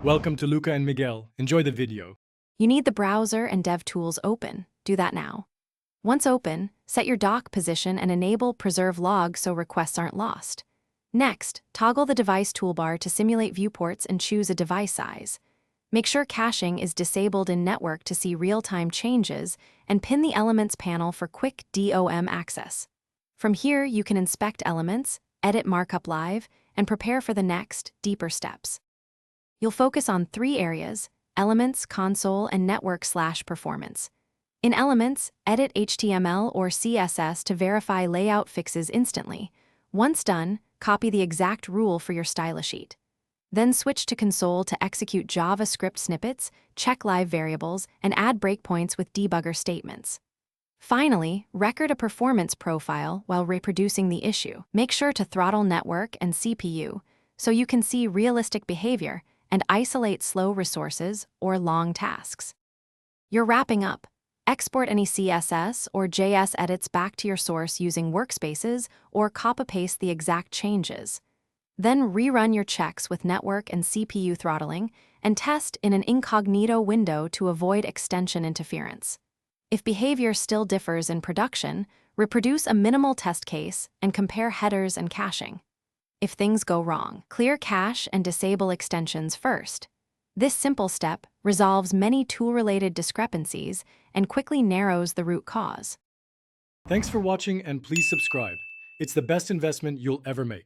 Welcome to Luca and Miguel. Enjoy the video. You need the browser and DevTools open. Do that now. Once open, set your dock position and enable Preserve Log so requests aren't lost. Next, toggle the device toolbar to simulate viewports and choose a device size. Make sure caching is disabled in Network to see real-time changes, and pin the Elements panel for quick DOM access. From here, you can inspect elements, edit markup live, and prepare for the next, deeper steps. You'll focus on 3 areas: Elements, Console, and Network/Performance. In Elements, edit HTML or CSS to verify layout fixes instantly. Once done, copy the exact rule for your style sheet. Then switch to Console to execute JavaScript snippets, check live variables, and add breakpoints with debugger statements. Finally, record a performance profile while reproducing the issue. Make sure to throttle network and CPU so you can see realistic behavior and isolate slow resources or long tasks. You're wrapping up. Export any CSS or JS edits back to your source using workspaces or copy-paste the exact changes. Then rerun your checks with network and CPU throttling and test in an incognito window to avoid extension interference. If behavior still differs in production, reproduce a minimal test case and compare headers and caching. If things go wrong, clear cache and disable extensions first. This simple step resolves many tool-related discrepancies and quickly narrows the root cause. Thanks for watching and please subscribe. It's the best investment you'll ever make.